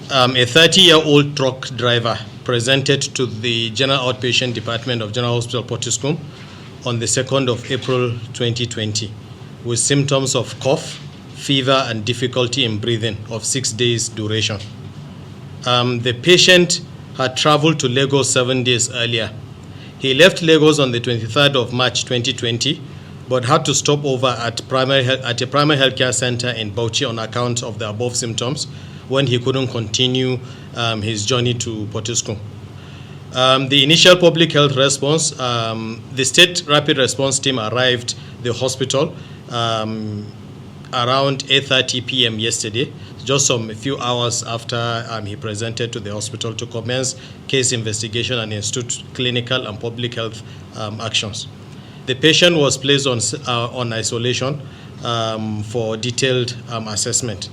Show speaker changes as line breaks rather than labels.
A 30-year-old truck driver presented to the General Outpatient Department of General Hospital Pottiscombe on the 2nd of April 2020 with symptoms of cough, fever, and difficulty in breathing of 6 days duration. The patient had traveled to Lagos 7 days earlier. He left Lagos on the 23rd of March 2020, but had to stop over at a primary healthcare center in Bauchi on account of the above symptoms when he couldn't continue his journey to Pottiscombe. The initial public health response, the state rapid response team arrived the hospital around 8:30 p.m. yesterday, just a few hours after he presented to the hospital to commence case investigation and institute clinical and public health actions. The patient was placed on isolation for detailed assessment.